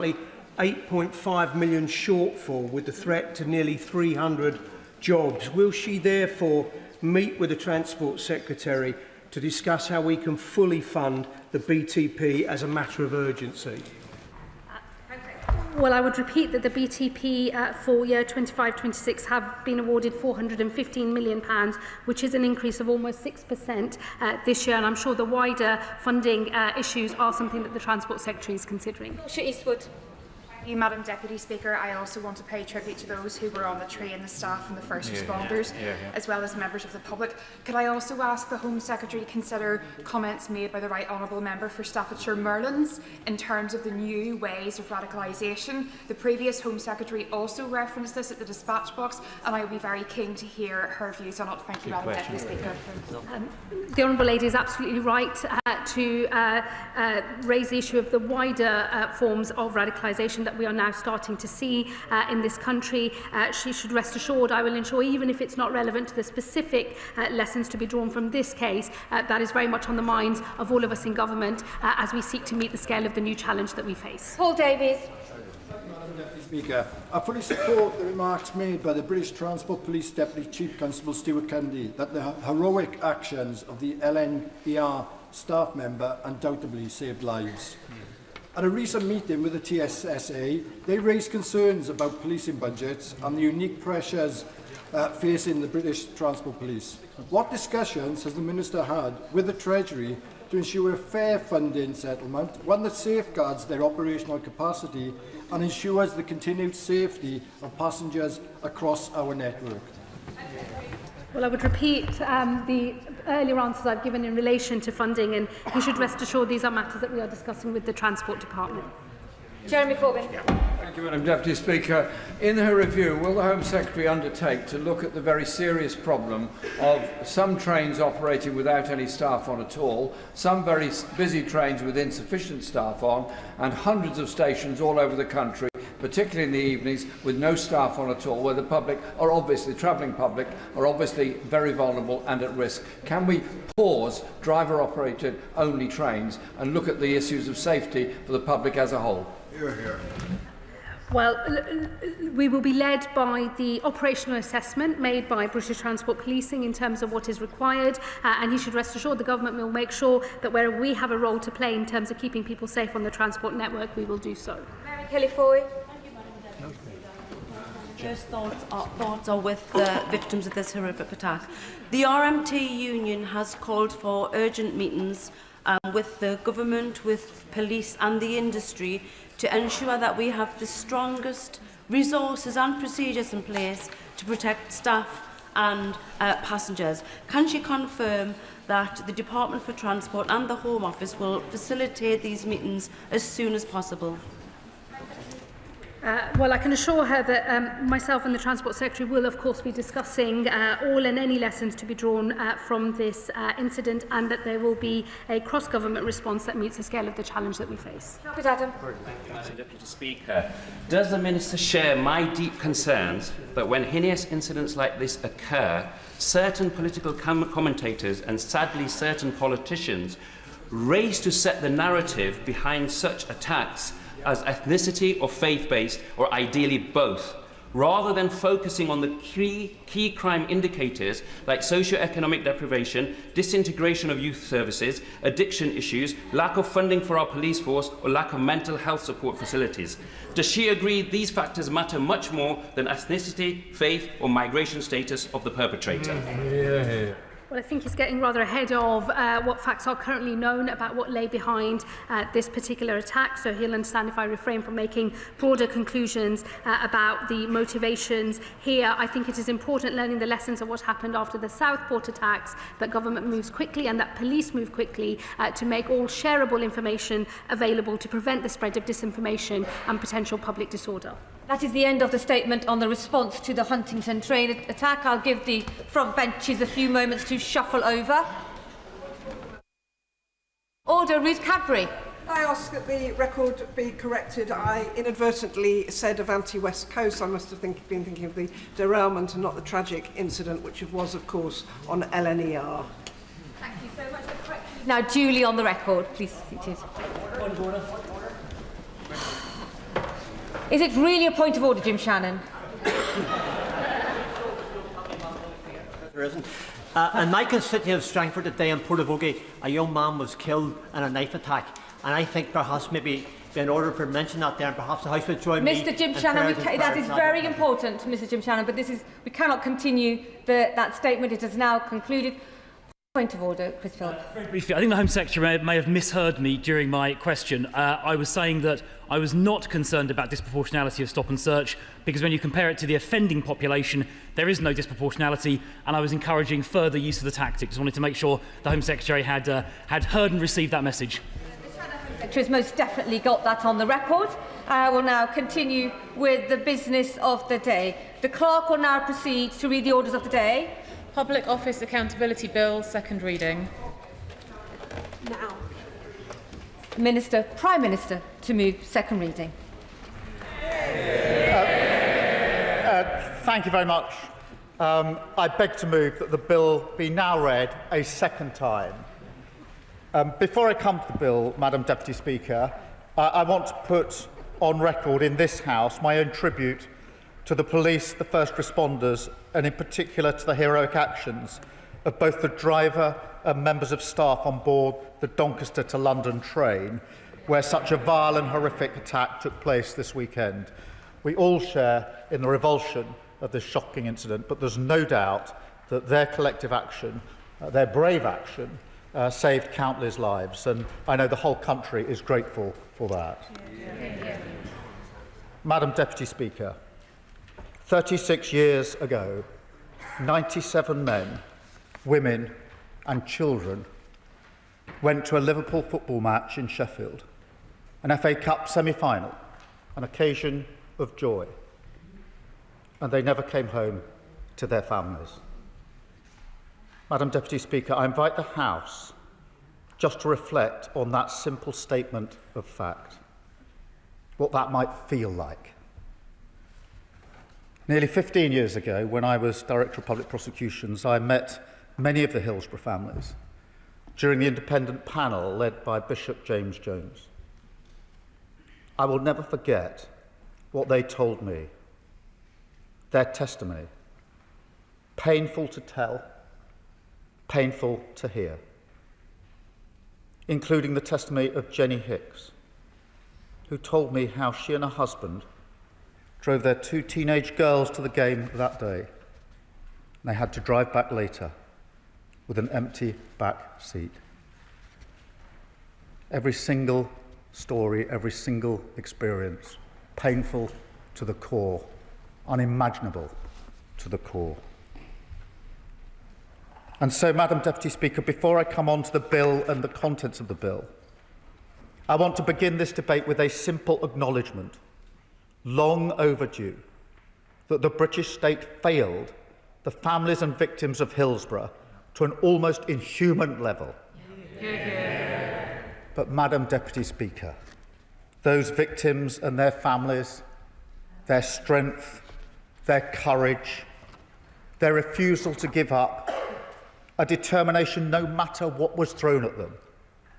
8.5 million shortfall with the threat to nearly 300 jobs. Will she therefore meet with the Transport Secretary to discuss how we can fully fund the BTP as a matter of urgency? Well, I would repeat that the BTP for year 25-26 have been awarded £415 million, which is an increase of almost 6% this year, and I'm sure the wider funding issues are something that the Transport Secretary is considering. Eastwood. Thank you, Madam Deputy Speaker. I also want to pay tribute to those who were on the train, the staff and the first responders, as well as members of the public. Could I also ask the Home Secretary to consider comments made by the Right Honourable Member for Staffordshire Merlins in terms of the new ways of radicalisation? The previous Home Secretary also referenced this at the dispatch box, and I will be very keen to hear her views on it. Thank you, Madam Deputy Speaker. The Honourable Lady is absolutely right to raise the issue of the wider forms of radicalisation that we are now starting to see in this country. She should rest assured I will ensure, even if it's not relevant to the specific lessons to be drawn from this case, that is very much on the minds of all of us in government as we seek to meet the scale of the new challenge that we face. Paul Davies. Madam Deputy Speaker, I fully support the remarks made by the British Transport Police Deputy Chief Constable Stuart Cundy that the heroic actions of the LNER staff member undoubtedly saved lives. At a recent meeting with the TSSA, they raised concerns about policing budgets and the unique pressures facing the British Transport Police. What discussions has the Minister had with the Treasury to ensure a fair funding settlement, one that safeguards their operational capacity and ensures the continued safety of passengers across our network? Well, I would repeat the earlier answers I've given in relation to funding, and you should rest assured these are matters that we are discussing with the Transport Department. Jeremy Corbyn. Thank you, Madam Deputy Speaker. In her review, will the Home Secretary undertake to look at the very serious problem of some trains operating without any staff on at all, some very busy trains with insufficient staff on, and hundreds of stations all over the country, particularly in the evenings, with no staff on at all, where the public are obviously, travelling public, are obviously very vulnerable and at risk? Can we pause driver-operated only trains and look at the issues of safety for the public as a whole? Hear, hear. Well, we will be led by the operational assessment made by British Transport Policing in terms of what is required, and he should rest assured the government will make sure that where we have a role to play in terms of keeping people safe on the transport network, we will do so. Mary Kelly-Foy. Just thoughts are with the victims of this horrific attack. The RMT union has called for urgent meetings with the government, with police and the industry to ensure that we have the strongest resources and procedures in place to protect staff and passengers. Can she confirm that the Department for Transport and the Home Office will facilitate these meetings as soon as possible? Well, I can assure her that myself and the Transport Secretary will, of course, be discussing all and any lessons to be drawn from this incident, and that there will be a cross-government response that meets the scale of the challenge that we face. Adam. Madam Deputy Speaker, does the Minister share my deep concerns that when heinous incidents like this occur, certain political commentators and sadly certain politicians race to set the narrative behind such attacks as ethnicity or faith-based, or ideally both, rather than focusing on the key crime indicators like socio-economic deprivation, disintegration of youth services, addiction issues, lack of funding for our police force, or lack of mental health support facilities? Does she agree these factors matter much more than ethnicity, faith, or migration status of the perpetrator? Well, I think he's getting rather ahead of what facts are currently known about what lay behind this particular attack, so he'll understand if I refrain from making broader conclusions about the motivations here. I think it is important, learning the lessons of what happened after the Southport attacks, that government moves quickly and that police move quickly to make all shareable information available to prevent the spread of disinformation and potential public disorder. That is the end of the statement on the response to the Huntington train attack. I'll give the front benches a few moments to shuffle over. Order, Ruth Cadbury. I ask that the record be corrected. I inadvertently said Avanti West Coast. I must have been thinking of the derailment and not the tragic incident, which was, of course, on LNER. Thank you so much. Now duly on the record. Please seated. Is it really a point of order, Jim Shannon? There isn't. In my constituency of Strangford today in Portavogie, a young man was killed in a knife attack, and I think perhaps maybe in order for mention that there, and perhaps the House would join me. Mr. Jim Shannon, that is very important, Mr. Jim Shannon, but we cannot continue that statement. It is now concluded. Point of order, Chris Phillips. Very briefly, I think the Home Secretary may have misheard me during my question. I was saying that I was not concerned about disproportionality of stop and search, because when you compare it to the offending population, there is no disproportionality, and I was encouraging further use of the tactic. Just wanted to make sure the Home Secretary had heard and received that message. The Home Secretary has most definitely got that on the record. I will now continue with the business of the day. The Clerk will now proceed to read the orders of the day. Public Office Accountability Bill, second reading. Now. Prime Minister to move second reading. Thank you very much. I beg to move that the bill be now read a second time. Before I come to the bill, Madam Deputy Speaker, I want to put on record in this House my own tribute to the police, the first responders, and in particular to the heroic actions of both the driver and members of staff on board the Doncaster to London train, where such a vile and horrific attack took place this weekend. We all share in the revulsion of this shocking incident, but there's no doubt that their collective action, their brave action, saved countless lives, and I know the whole country is grateful for that. Madam Deputy Speaker, 36 years ago, 97 men, women and children went to a Liverpool football match in Sheffield, an FA Cup semi-final, an occasion of joy, and they never came home to their families. Madam Deputy Speaker, I invite the House just to reflect on that simple statement of fact, what that might feel like. Nearly 15 years ago, when I was Director of Public Prosecutions, I met many of the Hillsborough families during the independent panel led by Bishop James Jones. I will never forget what they told me, their testimony, painful to tell, painful to hear, including the testimony of Jenny Hicks, who told me how she and her husband drove their 2 teenage girls to the game that day. They had to drive back later with an empty back seat. Every single story, every single experience, painful to the core, unimaginable to the core. And so, Madam Deputy Speaker, before I come on to the bill and the contents of the bill, I want to begin this debate with a simple acknowledgement, long overdue, that the British state failed the families and victims of Hillsborough to an almost inhuman level. But, Madam Deputy Speaker, those victims and their families, their strength, their courage, their refusal to give up, a determination no matter what was thrown at them,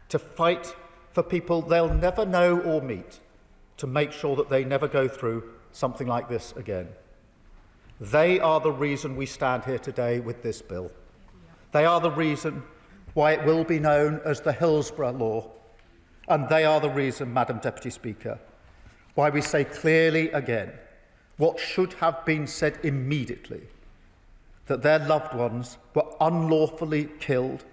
to fight for people they'll never know or meet, to make sure that they never go through something like this again. They are the reason we stand here today with this bill. They are the reason why it will be known as the Hillsborough Law, and they are the reason, Madam Deputy Speaker, why we say clearly again what should have been said immediately, that their loved ones were unlawfully killed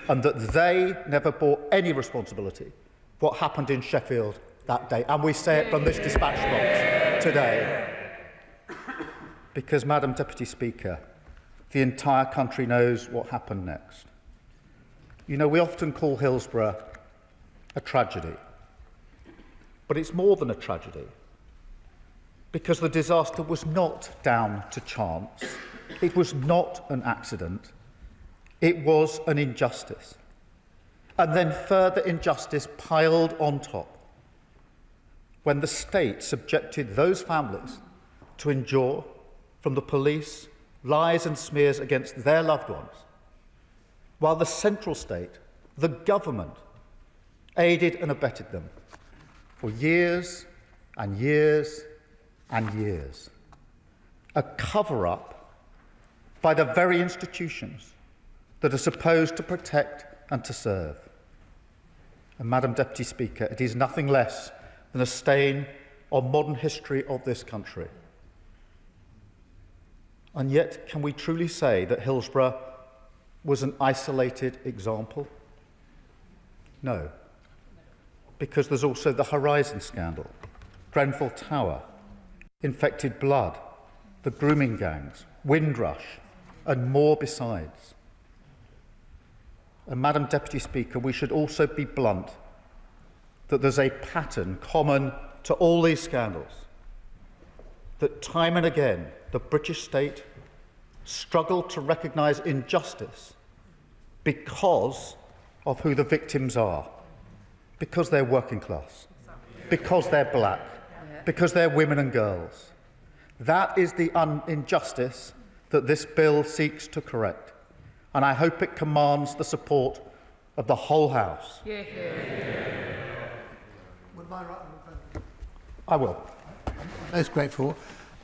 and that they never bore any responsibility for what happened in Sheffield that day. And we say it from this dispatch box today. Because, Madam Deputy Speaker, the entire country knows what happened next. You know, we often call Hillsborough a tragedy, but it's more than a tragedy, because the disaster was not down to chance. It was not an accident. It was an injustice. And then further injustice piled on top when the state subjected those families to endure from the police lies and smears against their loved ones, while the central state, the government, aided and abetted them for years and years and years. A cover-up by the very institutions that are supposed to protect and to serve. And Madam Deputy Speaker, it is nothing less than a stain on modern history of this country. And yet, can we truly say that Hillsborough was an isolated example? No. Because there's also the Horizon scandal, Grenfell Tower, infected blood, the grooming gangs, Windrush, and more besides. And Madam Deputy Speaker, we should also be blunt that there's a pattern common to all these scandals, that time and again the British state struggled to recognise injustice because of who the victims are, because they're working class, because they're black, because they're women and girls. That is the injustice that this bill seeks to correct, and I hope it commands the support of the whole House. I will. I'm most grateful.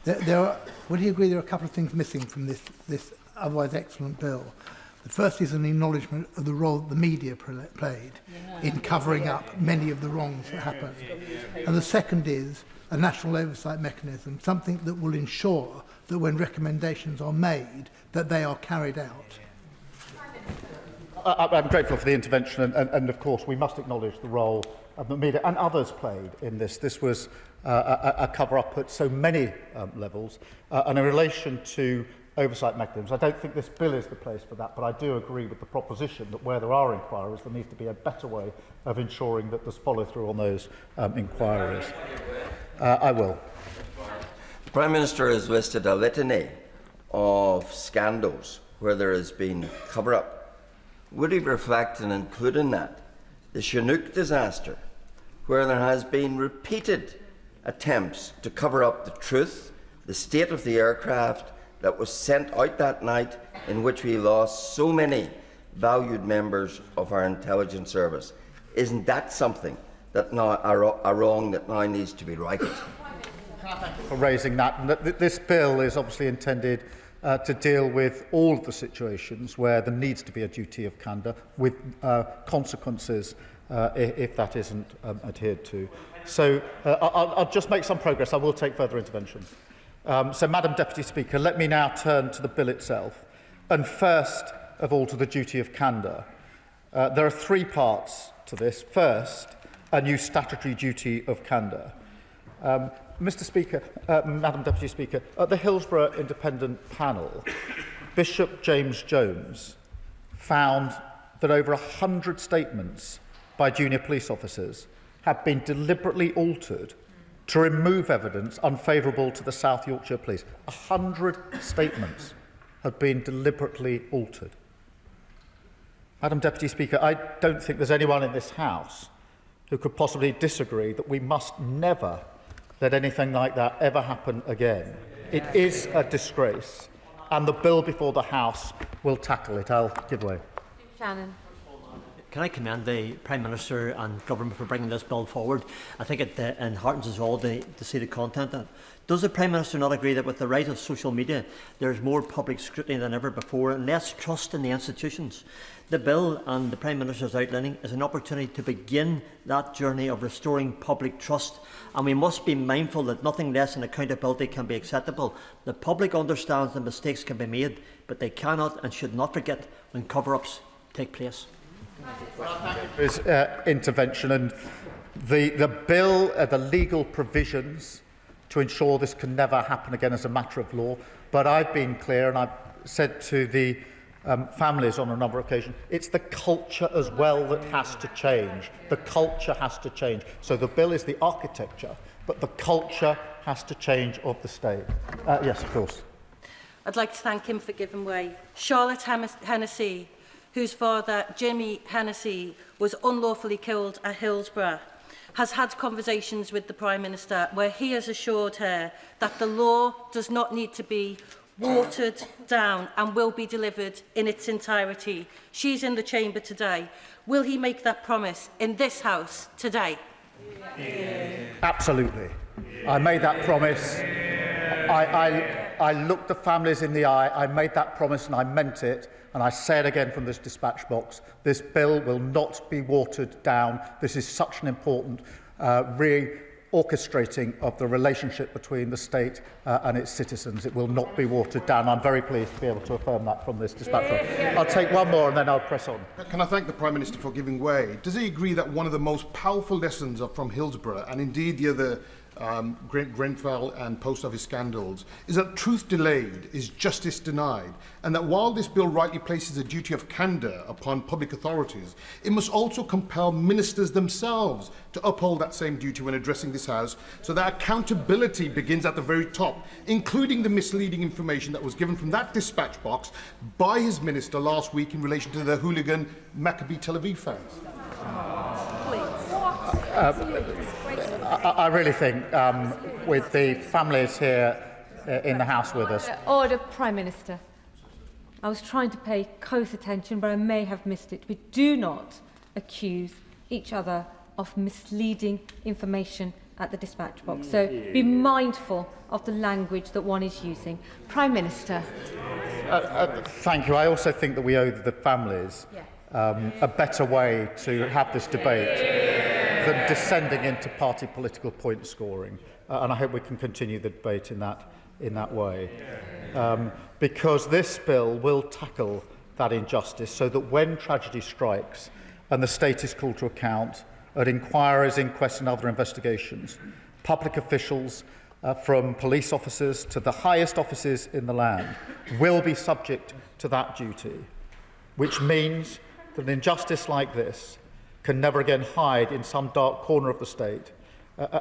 Would he agree there are a couple of things missing from this otherwise excellent bill? The first is an acknowledgement of the role that the media played in covering up many of the wrongs that happened. And the second is a national oversight mechanism, something that will ensure that when recommendations are made, that they are carried out. I'm grateful for the intervention, and of course we must acknowledge the role of the media and others played in this. This was a cover-up at so many levels. And in relation to oversight mechanisms, I don't think this bill is the place for that, but I do agree with the proposition that where there are inquiries, there needs to be a better way of ensuring that there's follow-through on those inquiries. I will. The Prime Minister has listed a litany of scandals where there has been cover-up. Would he reflect and include in that the Chinook disaster, where there has been repeated attempts to cover up the truth, the state of the aircraft that was sent out that night, in which we lost so many valued members of our intelligence service? Isn't that something that now a wrong that now needs to be righted? For raising that. This bill is obviously intended to deal with all of the situations where there needs to be a duty of candour, with consequences if that isn't adhered to. So I'll just make some progress. I will take further intervention. So, Madam Deputy Speaker, let me now turn to the bill itself, and first of all to the duty of candour. There are three parts to this. First, a new statutory duty of candour. Mr. Speaker, Madam Deputy Speaker, at the Hillsborough Independent Panel, Bishop James Jones found that over 100 statements by junior police officers have been deliberately altered to remove evidence unfavourable to the South Yorkshire Police. 100 statements have been deliberately altered. Madam Deputy Speaker, I don't think there's anyone in this House who could possibly disagree that we must never let anything like that ever happen again. It is a disgrace, and the bill before the House will tackle it. I'll give way. Shannon. Can I commend the Prime Minister and Government for bringing this bill forward? I think it enheartens us all to see the content of it. Does the Prime Minister not agree that with the rise of social media, there is more public scrutiny than ever before and less trust in the institutions? The bill and the Prime Minister's outlining is an opportunity to begin that journey of restoring public trust, and we must be mindful that nothing less than accountability can be acceptable. The public understands that mistakes can be made, but they cannot and should not forget when cover-ups take place. Intervention, and the bill, the legal provisions to ensure this can never happen again as a matter of law. But I've been clear, and I've said to the families on a number of occasions, it's the culture as well that has to change. The culture has to change. So the bill is the architecture, but the culture has to change of the state. Yes, of course. I'd like to thank him for giving way. Charlotte Hennessy, whose father, Jimmy Hennessy, was unlawfully killed at Hillsborough, has had conversations with the Prime Minister where he has assured her that the law does not need to be watered down and will be delivered in its entirety. She's in the chamber today. Will he make that promise in this House today? Absolutely. I made that promise. I looked the families in the eye. I made that promise and I meant it. And I say it again from this dispatch box. This bill will not be watered down. This is such an important re-orchestrating of the relationship between the state and its citizens. It will not be watered down. I'm very pleased to be able to affirm that from this dispatch box. I'll take one more and then I'll press on. Can I thank the Prime Minister for giving way? Does he agree that one of the most powerful lessons from Hillsborough, and indeed the other Grenfell and post office scandals, is that truth delayed is justice denied, and that while this bill rightly places a duty of candour upon public authorities, it must also compel ministers themselves to uphold that same duty when addressing this House, so that accountability begins at the very top, including the misleading information that was given from that dispatch box by his minister last week in relation to the hooligan Maccabi Tel Aviv fans. I really think, with the families here in the House with us... Order, Prime Minister. I was trying to pay close attention, but I may have missed it. We do not accuse each other of misleading information at the dispatch box. So be mindful of the language that one is using. Prime Minister. Thank you. I also think that we owe the families a better way to have this debate than descending into party political point scoring, and I hope we can continue the debate in that way, because this bill will tackle that injustice, so that when tragedy strikes and the state is called to account at inquiries, inquests and other investigations, public officials, from police officers to the highest offices in the land, will be subject to that duty, which means that an injustice like this can never again hide in some dark corner of the state.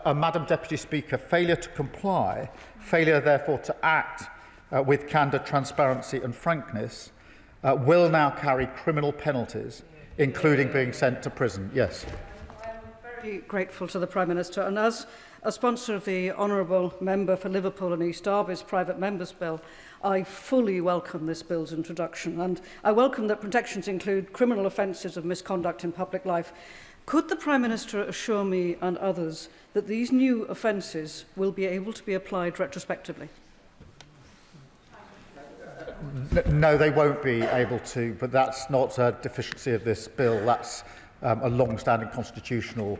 Madam Deputy Speaker, failure to comply, failure therefore to act with candour, transparency and frankness, will now carry criminal penalties, including being sent to prison. Yes. I'm very grateful to the Prime Minister, and as a sponsor of the Honourable Member for Liverpool and East Derby's Private Members Bill, I fully welcome this bill's introduction, and I welcome that protections include criminal offences of misconduct in public life. Could the Prime Minister assure me and others that these new offences will be able to be applied retrospectively? No, they won't be able to, but that's not a deficiency of this bill. That's a long-standing constitutional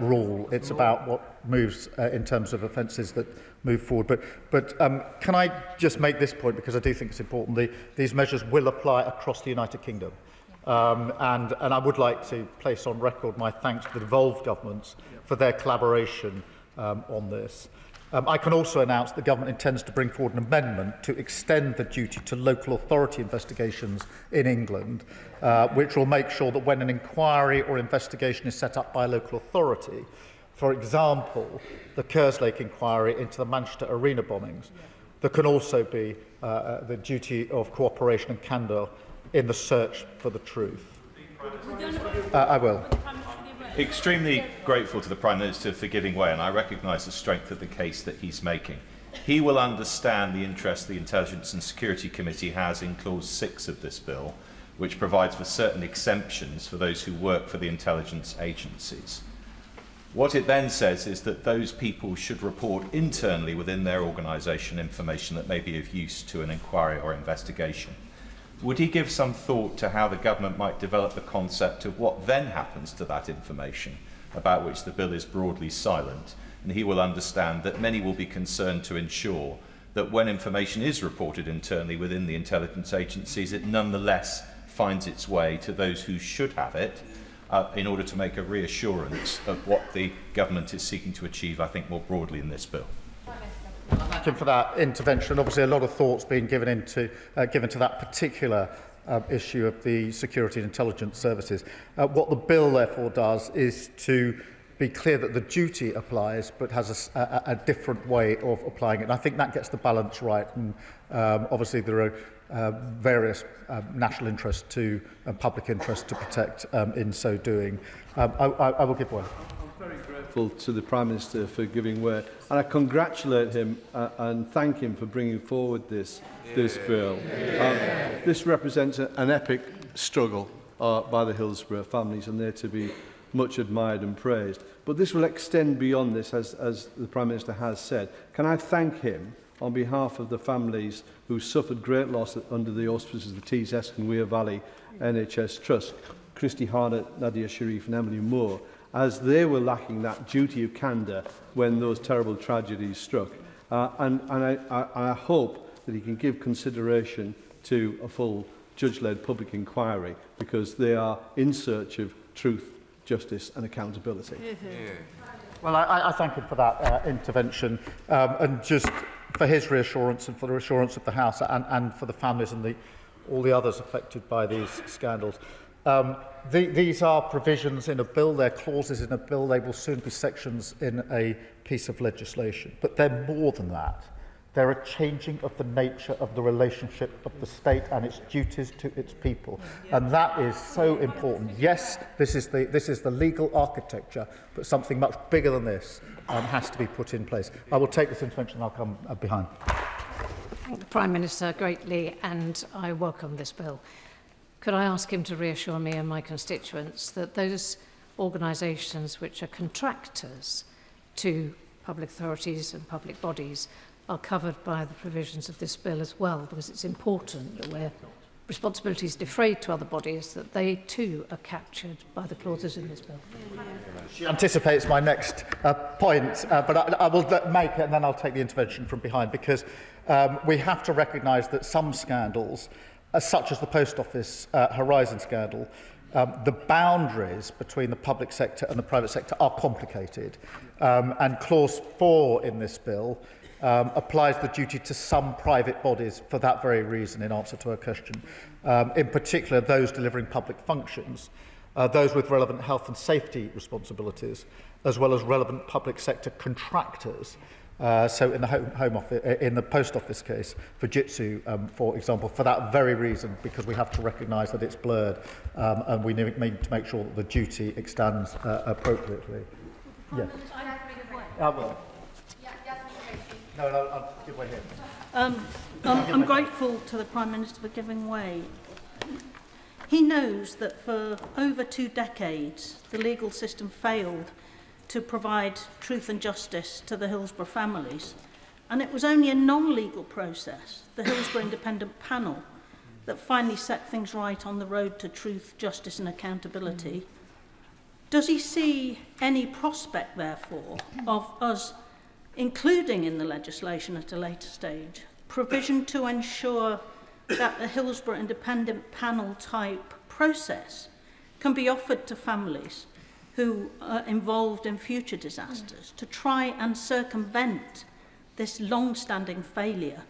rule. It's about what moves in terms of offences that move forward. But can I just make this point, because I do think it's important. These measures will apply across the United Kingdom. And I would like to place on record my thanks to the devolved governments for their collaboration on this. I can also announce the government intends to bring forward an amendment to extend the duty to local authority investigations in England, which will make sure that when an inquiry or investigation is set up by a local authority, for example, the Kerslake inquiry into the Manchester Arena bombings, there can also be the duty of cooperation and candour in the search for the truth. I will. Extremely grateful to the Prime Minister for giving way, and I recognise the strength of the case that he's making. He will understand the interest the Intelligence and Security Committee has in Clause 6 of this bill, which provides for certain exemptions for those who work for the intelligence agencies. What it then says is that those people should report internally within their organisation information that may be of use to an inquiry or investigation. Would he give some thought to how the government might develop the concept of what then happens to that information, about which the bill is broadly silent? And he will understand that many will be concerned to ensure that when information is reported internally within the intelligence agencies, it nonetheless finds its way to those who should have it, in order to make a reassurance of what the government is seeking to achieve, I think, more broadly in this bill. Thank you for that intervention. Obviously, a lot of thought's been given to that particular issue of the security and intelligence services. What the bill, therefore, does is to be clear that the duty applies, but has a different way of applying it. And I think that gets the balance right. And obviously, there are various national interests to public interests to protect in so doing. I will give way. I'm very grateful to the Prime Minister for giving way, and I congratulate him and thank him for bringing forward this bill. This represents an epic struggle by the Hillsborough families, and they're to be much admired and praised. But But this will extend beyond this, as the Prime Minister has said. Can I thank him on behalf of the families who suffered great loss under the auspices of the Tees Eskin Weir Valley NHS Trust, Christy Harnett, Nadia Sharif and Emily Moore, as they were lacking that duty of candour when those terrible tragedies struck. And I hope that he can give consideration to a full judge-led public inquiry, because they are in search of truth, justice and accountability. Well, I thank him for that intervention, and just for his reassurance and for the reassurance of the House and for the families and all the others affected by these scandals. These are provisions in a bill, they're clauses in a bill, they will soon be sections in a piece of legislation. But they're more than that. They're a changing of the nature of the relationship of the state and its duties to its people. And that is so important. Yes, this is the legal architecture, but something much bigger than this has to be put in place. I will take this intervention and I'll come behind. Thank the Prime Minister greatly, and I welcome this bill. Could I ask him to reassure me and my constituents that those organisations which are contractors to public authorities and public bodies are covered by the provisions of this bill as well, because it's important that where responsibilities defrayed to other bodies, that they too are captured by the clauses in this bill. She anticipates my next point, but I will make it and then I'll take the intervention from behind, because we have to recognise that some scandals, such as the Post Office Horizon scandal, the boundaries between the public sector and the private sector are complicated. And Clause 4 in this bill applies the duty to some private bodies for that very reason, in answer to her question. In particular, those delivering public functions, those with relevant health and safety responsibilities, as well as relevant public sector contractors. So in the Home Office, in the Post Office case, for Jitsu, for example, for that very reason, because we have to recognise that it's blurred, and we need to make sure that the duty extends appropriately. Yes. I will. No, I'll give way here. I'm grateful to the Prime Minister for giving way. He knows that for over 2 decades, the legal system failed to provide truth and justice to the Hillsborough families. And it was only a non-legal process, the Hillsborough Independent Panel, that finally set things right on the road to truth, justice and accountability. Does he see any prospect, therefore, of us including in the legislation at a later stage provision to ensure that the Hillsborough Independent Panel type process can be offered to families who are involved in future disasters to try and circumvent this long-standing failure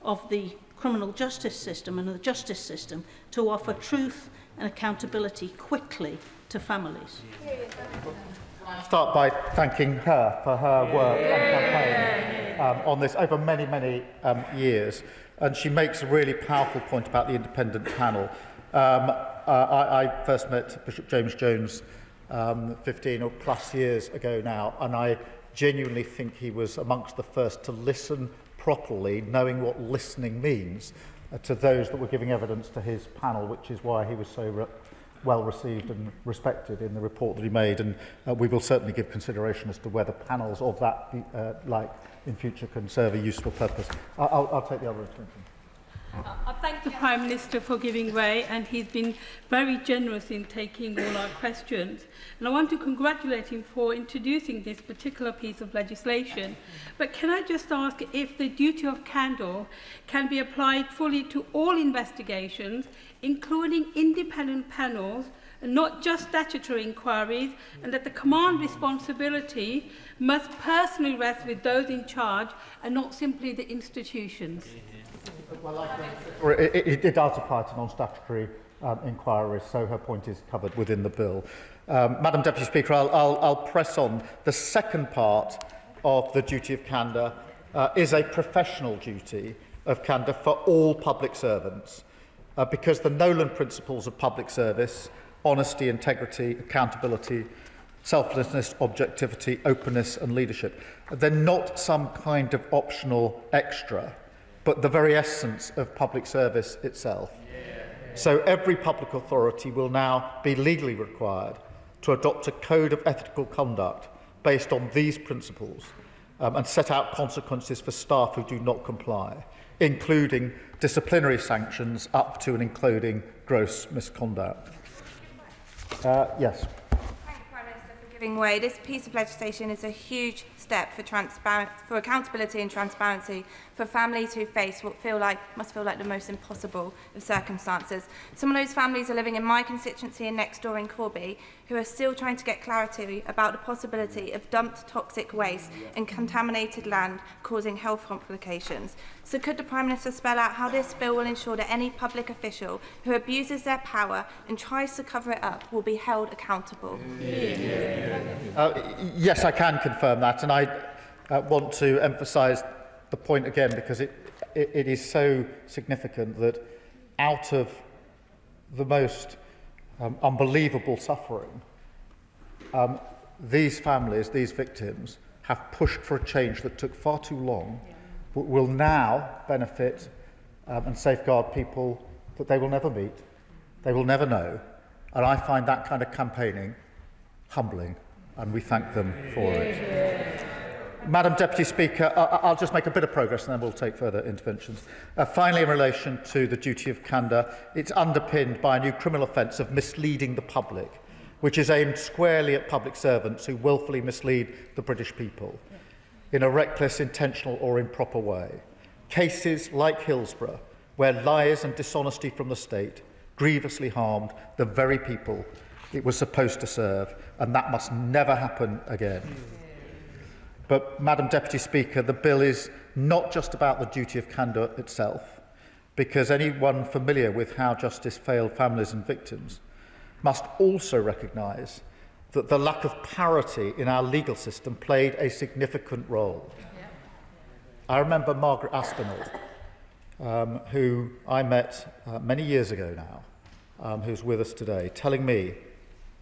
of the criminal justice system and the justice system to offer truth and accountability quickly to families? I'll start by thanking her for her work and campaign on this over many, many years. And she makes a really powerful point about the independent panel. I first met Bishop James Jones 15 or plus years ago now, and I genuinely think he was amongst the first to listen properly, knowing what listening means, to those that were giving evidence to his panel, which is why he was so well received and respected in the report that he made. And we will certainly give consideration as to whether panels of that like in future can serve a useful purpose. I'll take the other intervention. I thank the Prime Minister for giving way, and he's been very generous in taking all our questions. And I want to congratulate him for introducing this particular piece of legislation. But can I just ask if the duty of candour can be applied fully to all investigations, including independent panels, and not just statutory inquiries, and that the command responsibility must personally rest with those in charge and not simply the institutions? Well, it does apply to non-statutory inquiries, so her point is covered within the bill. Madam Deputy Speaker, I'll press on. The second part of the duty of candour is a professional duty of candour for all public servants, because the Nolan principles of public service, honesty, integrity, accountability, selflessness, objectivity, openness and leadership, they're not some kind of optional extra, but the very essence of public service itself. So every public authority will now be legally required to adopt a code of ethical conduct based on these principles and set out consequences for staff who do not comply, including disciplinary sanctions up to and including gross misconduct. Yes. Giving way. This piece of legislation is a huge step for accountability and transparency for families who face what must feel like the most impossible of circumstances. Some of those families are living in my constituency and next door in Corby, who are still trying to get clarity about the possibility of dumped toxic waste and contaminated land causing health complications. So could the Prime Minister spell out how this bill will ensure that any public official who abuses their power and tries to cover it up will be held accountable? Yes, I can confirm that, and I want to emphasise the point again because it is so significant that out of the most unbelievable suffering, these families, these victims, have pushed for a change that took far too long, but will now benefit and safeguard people that they will never meet, they will never know, and I find that kind of campaigning humbling, and we thank them for it. Madam Deputy Speaker, I'll just make a bit of progress and then we'll take further interventions. Finally, in relation to the duty of candour, it's underpinned by a new criminal offence of misleading the public, which is aimed squarely at public servants who wilfully mislead the British people in a reckless, intentional or improper way. Cases like Hillsborough, where lies and dishonesty from the state grievously harmed the very people it was supposed to serve, and that must never happen again. But, Madam Deputy Speaker, the bill is not just about the duty of candour itself, because anyone familiar with how justice failed families and victims must also recognise that the lack of parity in our legal system played a significant role. I remember Margaret Aspinall, who I met many years ago now, who's with us today, telling me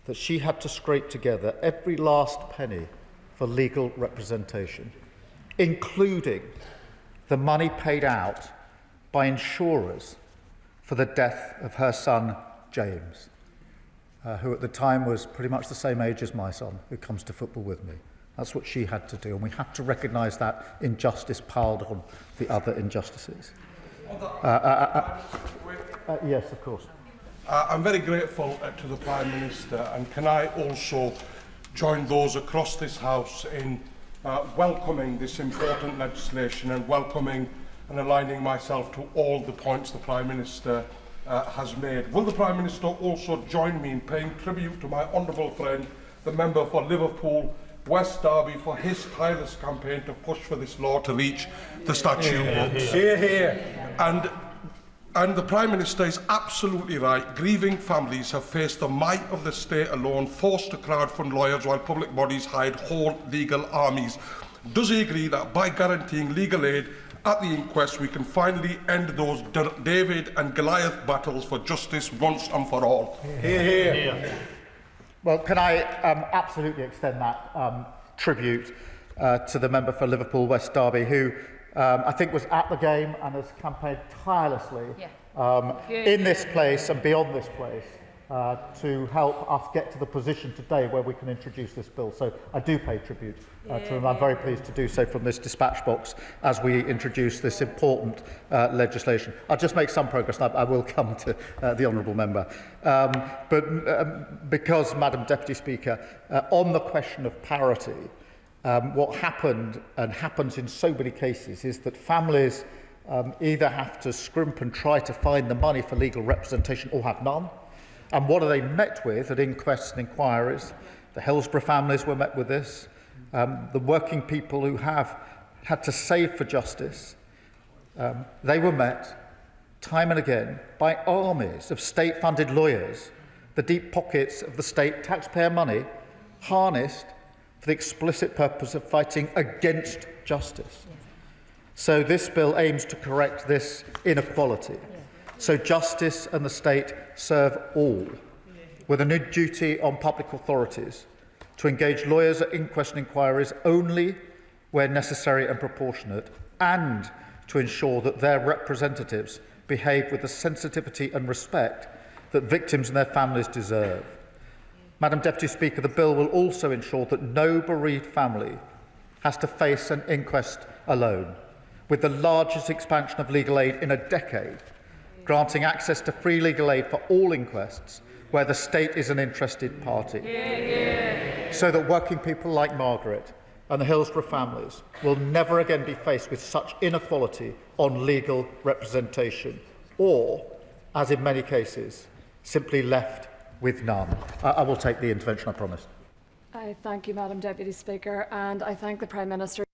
that she had to scrape together every last penny for legal representation, including the money paid out by insurers for the death of her son, James, who at the time was pretty much the same age as my son, who comes to football with me. That's what she had to do, and we have to recognise that injustice piled on the other injustices. Yes, of course. I'm very grateful to the Prime Minister, and can I also join those across this House in welcoming this important legislation and welcoming and aligning myself to all the points the Prime Minister has made. Will the Prime Minister also join me in paying tribute to my honourable friend, the member for Liverpool West Derby, for his tireless campaign to push for this law to reach the statute books? Hear, hear. And the Prime Minister is absolutely right. Grieving families have faced the might of the state alone, forced to crowdfund lawyers while public bodies hide whole legal armies. Does he agree that by guaranteeing legal aid at the inquest we can finally end those David and Goliath battles for justice once and for all? Hear, hear. Well, can I absolutely extend that tribute to the member for Liverpool West Derby, who I think was at the game and has campaigned tirelessly in this place and beyond this place to help us get to the position today where we can introduce this bill. So I do pay tribute to him. I'm very pleased to do so from this dispatch box as we introduce this important legislation. I'll just make some progress and I will come to the honourable member. Because, Madam Deputy Speaker, on the question of parity, what happened and happens in so many cases is that families either have to scrimp and try to find the money for legal representation or have none. And what are they met with at inquests and inquiries? The Hillsborough families were met with this. The working people who have had to save for justice, they were met time and again by armies of state-funded lawyers, the deep pockets of the state taxpayer money harnessed for the explicit purpose of fighting against justice. So this bill aims to correct this inequality. So justice and the state serve all, with a new duty on public authorities to engage lawyers at inquest and inquiries only where necessary and proportionate, and to ensure that their representatives behave with the sensitivity and respect that victims and their families deserve. Madam Deputy Speaker, the bill will also ensure that no bereaved family has to face an inquest alone, with the largest expansion of legal aid in a decade, granting access to free legal aid for all inquests where the state is an interested party, so that working people like Margaret and the Hillsborough families will never again be faced with such inequality on legal representation, or, as in many cases, simply left with none. I will take the intervention, I promise. I thank you, Madam Deputy Speaker, and I thank the Prime Minister.